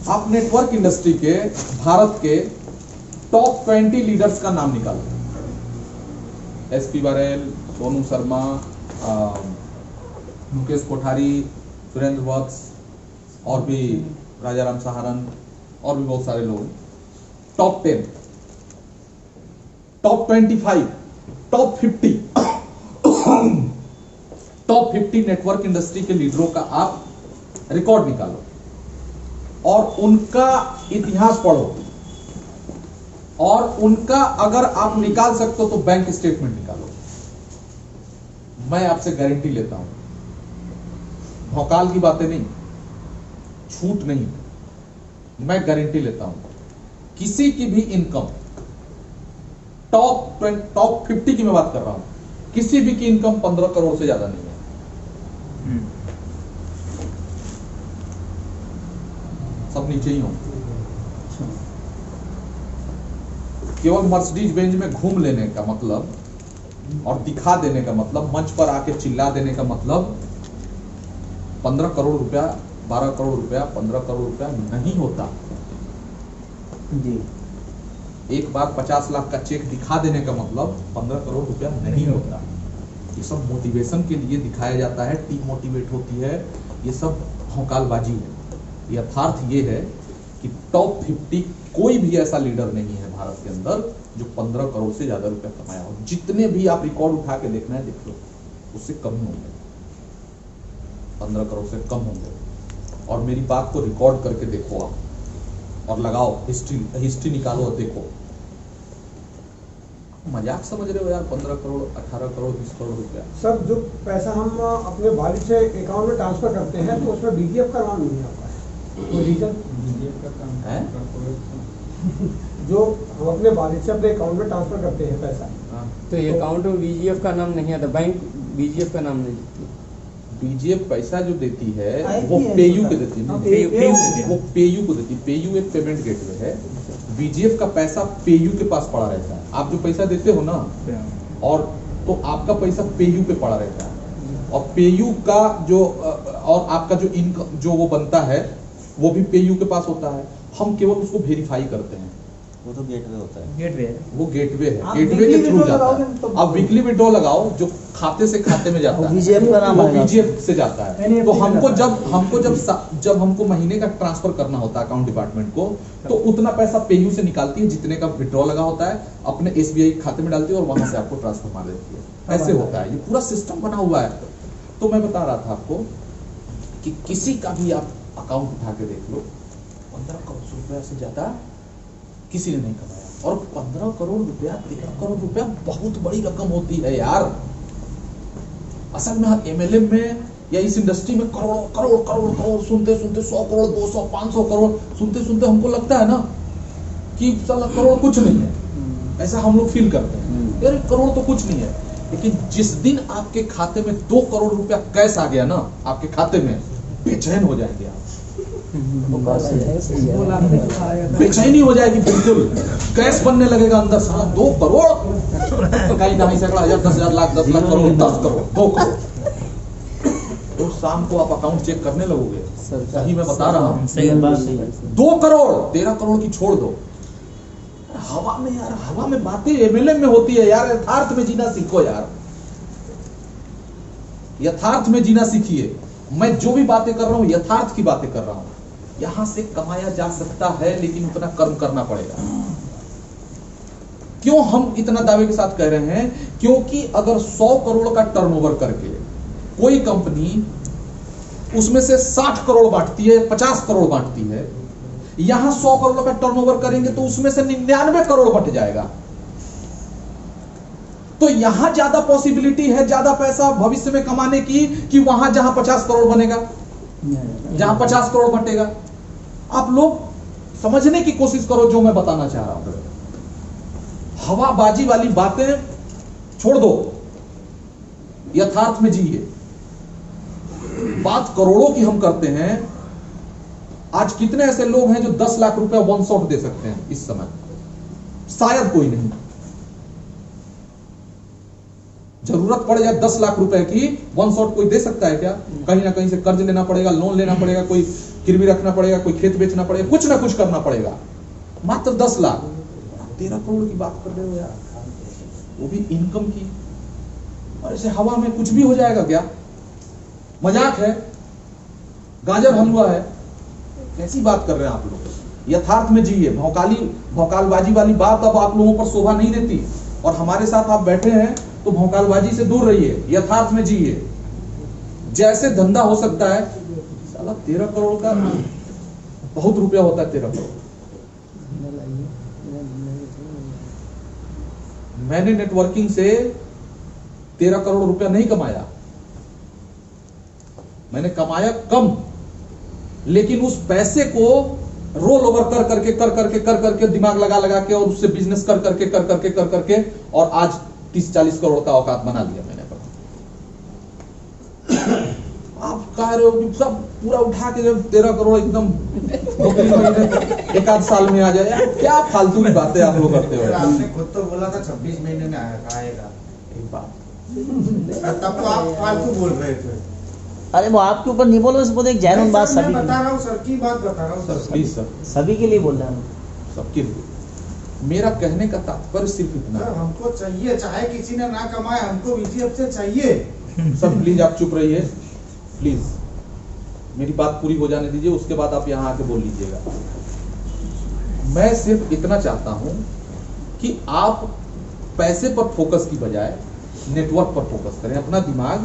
आप network industry के भारत के टॉप 20 लीडर्स का नाम निकालो। एसपी बरेल, सोनू शर्मा, मुकेश कोठारी, सुरेंद्र वत्स, और भी राजाराम सहारन, और भी बहुत सारे लोग। Top 10, top 25, top 50 top 50 network industry के लीडरों का आप रिकॉर्ड निकालो और उनका इतिहास पढ़ो, और उनका अगर आप निकाल सकते हो तो बैंक स्टेटमेंट निकालो। मैं आपसे गारंटी लेता हूं, भौकाल की बातें नहीं, छूट नहीं, मैं गारंटी लेता हूं, किसी की भी इनकम टॉप 50 की मैं बात कर रहा हूं, किसी भी की इनकम 15 करोड़ से ज्यादा नहीं है। सब नीचे ही होंगे। केवल मर्सिडीज बेंज में घूम लेने का मतलब और दिखा देने का मतलब, मंच पर आके चिल्ला देने का मतलब 15 करोड़ रुपया, 12 करोड़ रुपया, 15 करोड़ रुपया नहीं होता जी। एक बार 50 लाख का चेक दिखा देने का मतलब 15 करोड़ रुपया नहीं होता। ये सब मोटिवेशन के लिए दिखाया जाता है, टीम मोटिवेट होती है, ये सब भौकालबाजी है। यथार्थ ये है कि टॉप 50 कोई भी ऐसा लीडर नहीं है भारत के अंदर जो 15 करोड़ से ज्यादा रुपया कमाया हो। जितने भी आप रिकॉर्ड उठा के देखना है देख लो, उससे कम होंगे, 15 करोड़ से कम होंगे। और मेरी बात को रिकॉर्ड करके देखो आप और लगाओ, हिस्ट्री निकालो और देखो। मजाक समझ रहे हो यार? 15 करोड़, 18 करोड़, 20 करोड़ रुपया। सर जो पैसा हम अपने वालिद से अकाउंट में ट्रांसफर करते हैं तो उसमें बीजीएफ का नाम नहीं आता है, वो रीजन बीजीएफ का काम है। जो हम अपने वालिद से अपने अकाउंट में ट्रांसफर करते हैं पैसा, तो अकाउंट में बीजीएफ का नाम नहीं आता, बैंक बीजीएफ का नाम नहीं देती। बीजीएफ पैसा जो देती है वो पेयू को देती है, वो पेयू को देती है। पेयू एक पेमेंट गेटवे है। बीजीएफ का पैसा पेयू के पास पड़ा रहता है। आप जो पैसा देते हो ना, और तो आपका पैसा पेयू पे पड़ा रहता है, और पेयू का जो और आपका जो इनकम जो वो बनता है वो भी पेयू के पास होता है। हम केवल उसको वेरीफाई करते हैं। वो तो गेटवे होता है, वो गेटवे है, गेटवे के थ्रू जाता है। आप वीकली विड्रॉ लगाओ जो खाते से खाते में जाता है, वो बीजीएफ से जाता है। तो हमको जब हमको महीने का ट्रांसफर करना होता है अकाउंट डिपार्टमेंट को, तो उतना पैसा पेयू से निकालती है जितने का विड्रॉ लगा होता है, अपने एसबीआई खाते में डालती है और वहां से आपको ट्रांसफर मार देती है। ऐसे होता है, ये पूरा सिस्टम बना हुआ है। तो मैं बता रहा था आपको कि किसी का भी आप अकाउंट उठा के देख लो, 15 करोड़ रुपया से ज्यादा किसी ने नहीं कमाया। और 15 करोड़ रुपया, 13 करोड़ रुपया बहुत बड़ी रकम होती है यार। असल में एमएलएम में या इस इंडस्ट्री में करोड़ करोड़ करोड़ करोड़ सुनते सुनते 100 करोड़, 200, 500 करोड़ सुनते सुनते हमको लगता है ना कि साला करोड़ कुछ नहीं है। ऐसा हम लोग फील करते हैं, यार करोड़ तो कुछ नहीं है। लेकिन जिस दिन आपके खाते में 2 करोड़ रुपया कैश आ गया ना आपके खाते में, बेचैन हो जाएंगे आप। बेचैनी हो जाएगी, बिल्कुल कैश बनने लगेगा अंदर से। 2 करोड़, कहीं ढाई सैकड़ा हजार, 10,000, लाख, 10 लाख करोड़, 10 करोड़, 2 करोड़। तो शाम को आप अकाउंट चेक करने लगोगे। सही मैं बता रहा हूँ, 2 करोड़, 13 करोड़ की छोड़ दो। हवा में यार, हवा में बातें एमएलए में होती है यार। यथार्थ में जीना सीखो यार, यथार्थ में जीना सीखिए। मैं जो भी बातें कर रहा हूं यथार्थ की बातें कर रहा हूं। यहां से कमाया जा सकता है, लेकिन उतना कर्म करना पड़ेगा। क्यों हम इतना दावे के साथ कह रहे हैं? क्योंकि अगर 100 करोड़ का टर्नओवर करके कोई कंपनी उसमें से 60 करोड़ बांटती है, 50 करोड़ बांटती है, यहां 100 करोड़ का टर्नओवर करेंगे तो उसमें से 99 करोड़ बट जाएगा। तो यहां ज्यादा पॉसिबिलिटी है ज्यादा पैसा भविष्य में कमाने की, कि वहां जहां 50 करोड़ बनेगा, जहां 50 करोड़ बटेगा। आप लोग समझने की कोशिश करो जो मैं बताना चाह रहा हूं। हवाबाजी वाली बातें छोड़ दो, यथार्थ में जिए। बात करोड़ों की हम करते हैं। आज कितने ऐसे लोग हैं जो 10 लाख रुपए वन शॉट दे सकते हैं इस समय? शायद कोई नहीं। जरूरत पड़ जाए 10 लाख रुपए की, वन शॉट कोई दे सकता है क्या? कहीं ना कहीं से कर्ज लेना पड़ेगा, लोन लेना पड़ेगा, कोई गिरवी रखना पड़ेगा, कोई खेत बेचना पड़ेगा, कुछ ना कुछ करना पड़ेगा। मात्र 10 लाख, 13 करोड़ की बात कर रहे हो यार, वो भी इनकम की। और ऐसे हवा में कुछ भी हो जाएगा क्या? मजाक है, गाजर हलवा है, कैसी बात कर रहे हैं आप लोग? यथार्थ में जिए। भौकालबाजी वाली बात अब आप लोगों पर शोभा नहीं देती, और हमारे साथ आप बैठे हैं तो भौकालबाजी से दूर रहिए, यथार्थ में जिए। जैसे धंधा हो सकता है, साला 13 करोड़ का बहुत रुपया होता है। 13 करोड़ मैंने नेटवर्किंग से 13 करोड़ रुपया नहीं कमाया, मैंने कमाया कम, लेकिन उस पैसे को रोल ओवर कर करके दिमाग लगा के और उससे बिजनेस कर करके और आज 30-40 करोड़ का औकात बना लिया मैंने। आप कह रहे हो कि सब पूरा उठा के जब 13 करोड़ एकदम 2-3 महीने 1-8 साल में आ जाए, यार क्या फालतू की बातें आप लोग करते हो। आपने खुद तो बोला था 26 महीने में आएगा, एक बात, तब तो आप फालतू बोल रहे थे। अरे वो आपके ऊपर नहीं बोलो, इस एक जैन बात सभी बता रहा हूँ सर की बात बता रहा हूँ सर, प्लीज सर, सभी के लिए बोल रहा हूँ, सबके लिए। मेरा कहने का तात्पर्य सिर्फ इतना सर, है, हमको चाहिए, चाहे किसी ने ना कमाए, हमको VGF से चाहिए। सर प्लीज आप चुप रहिए, प्लीज मेरी बात पूरी हो जाने दीजिए, उसके बाद आप यहाँ आके बोल लीजिएगा। मैं सिर्फ इतना चाहता हूं कि आप पैसे पर फोकस की बजाय नेटवर्क पर फोकस करें। अपना दिमाग,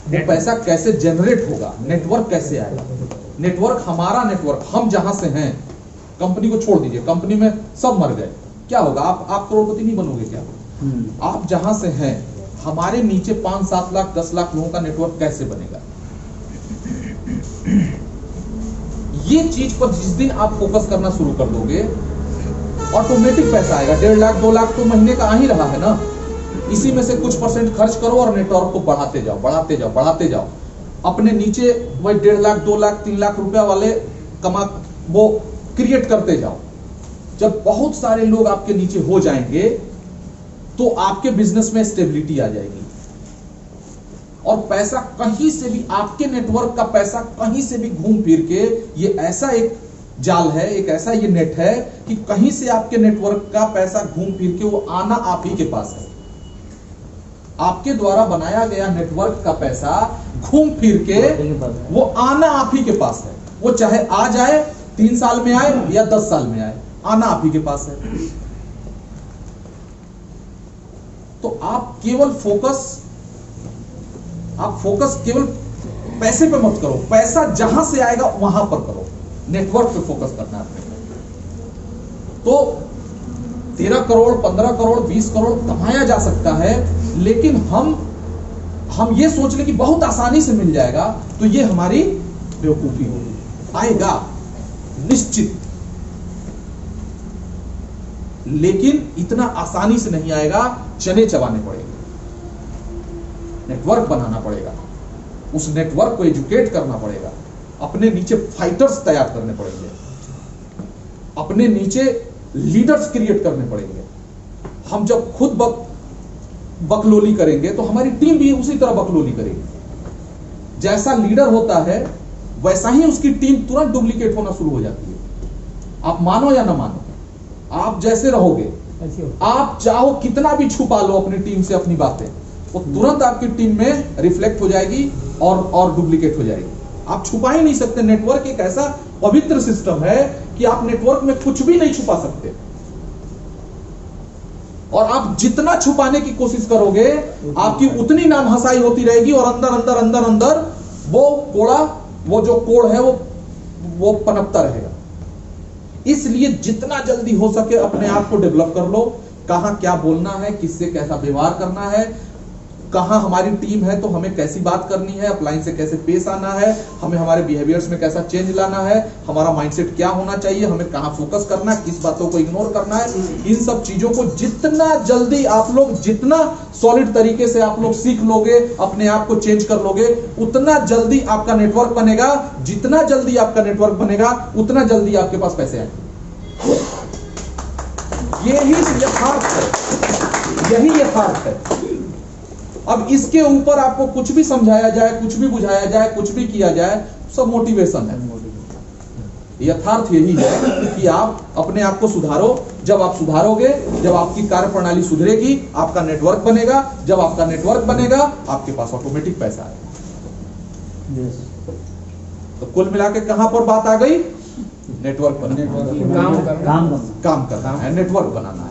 वो पैसा कैसे जनरेट होगा, नेटवर्क कैसे आएगा। नेटवर्क, हमारा नेटवर्क, हम जहां से हैं, कंपनी को छोड़ दीजिए, कंपनी में सब मर गए, क्या होगा? आप करोड़पति नहीं बनोगे क्या? आप जहां से हैं, हमारे नीचे 5-7 लाख 10 लाख लोगों का नेटवर्क कैसे बनेगा? ये चीज पर जिस दिन आप फोकस करना शुरू कर दोगे, ऑटोमेटिक पैसा आएगा। 1.5 लाख 2 लाख तो महीने का आ ही रहा है ना, इसी में से कुछ % खर्च करो और नेटवर्क को बढ़ाते जाओ। अपने नीचे वही 1.5 लाख 2 लाख 3 लाख रुपया वाले वो क्रिएट करते जाओ। जब बहुत सारे लोग आपके नीचे हो जाएंगे तो आपके बिजनेस में स्टेबिलिटी आ जाएगी, और पैसा कहीं से भी, आपके नेटवर्क का पैसा कहीं से भी घूम फिर के, ये ऐसा एक जाल है, एक ऐसा ये नेट है कि कहीं से आपके नेटवर्क का पैसा घूम फिर के वो आना आप ही के पास है। आपके द्वारा बनाया गया नेटवर्क का पैसा घूम फिर के वो आना आप ही के पास है। वो चाहे आ जाए, 3 साल में आए या 10 साल में आए, आना आप ही के पास है। तो आप फोकस केवल पैसे पे मत करो, पैसा जहां से आएगा वहां पर करो, नेटवर्क पे फोकस करना है। तो 13 करोड़ 15 करोड़ 20 करोड़ कमाया जा सकता है, लेकिन हम ये सोच ले कि बहुत आसानी से मिल जाएगा, तो ये हमारी बेवकूफी होगी। आएगा निश्चित, लेकिन इतना आसानी से नहीं आएगा, चने चबाने पड़ेंगे, नेटवर्क बनाना पड़ेगा, उस नेटवर्क को एजुकेट करना पड़ेगा, अपने नीचे फाइटर्स तैयार करने पड़ेंगे, अपने नीचे लीडर्स क्रिएट करने पड़ेंगे। हम जब खुद बकलोली करेंगे तो हमारी टीम भी उसी तरह बकलोली करेगी। जैसा लीडर होता है वैसा ही उसकी टीम तुरंत डुप्लीकेट होना शुरू हो जाती है। आप मानो या ना मानो, आप जैसे रहोगे, आप चाहो कितना भी छुपा लो अपनी टीम से अपनी बातें, वो तुरंत आपकी टीम में रिफ्लेक्ट हो जाएगी और डुप्लीकेट हो जाएगी। आप छुपा ही नहीं सकते। नेटवर्क एक ऐसा पवित्र सिस्टम है कि आप नेटवर्क में कुछ भी नहीं छुपा सकते, और आप जितना छुपाने की कोशिश करोगे आपकी उतनी नाम हंसाई होती रहेगी, और अंदर वो जो कोड़ है वो पनपता रहेगा। इसलिए जितना जल्दी हो सके अपने आप को डेवलप कर लो। कहां क्या बोलना है, किससे कैसा व्यवहार करना है, कहां हमारी टीम है तो हमें कैसी बात करनी है, अपलाइन से कैसे पेश आना है, हमें हमारे बिहेवियर्स में कैसा चेंज लाना है, हमारा माइंडसेट क्या होना चाहिए, हमें कहां फोकस करना है, किस बातों को इग्नोर करना है। इन सब चीजों को जितना जल्दी आप लोग, जितना सॉलिड तरीके से आप लोग सीख लोगे, अपने आप को चेंज कर लोगे, उतना जल्दी आपका नेटवर्क बनेगा। जितना जल्दी आपका नेटवर्क बनेगा उतना जल्दी आपके पास पैसे आएंगे। यही यथार्थ है, यही यथार्थ है। अब इसके ऊपर आपको कुछ भी समझाया जाए, कुछ भी बुझाया जाए, कुछ भी किया जाए, सब मोटिवेशन है। यथार्थ यही है कि आप अपने आप को सुधारो। जब आप सुधारोगे, जब आपकी कार्य प्रणाली सुधरेगी, आपका नेटवर्क बनेगा। जब आपका नेटवर्क बनेगा, आपके पास ऑटोमेटिक पैसा आएगा। तो कुल मिला के कहां पर बात आ गई? नेटवर्क बनाना, काम करना काम करना है, नेटवर्क बनाना है।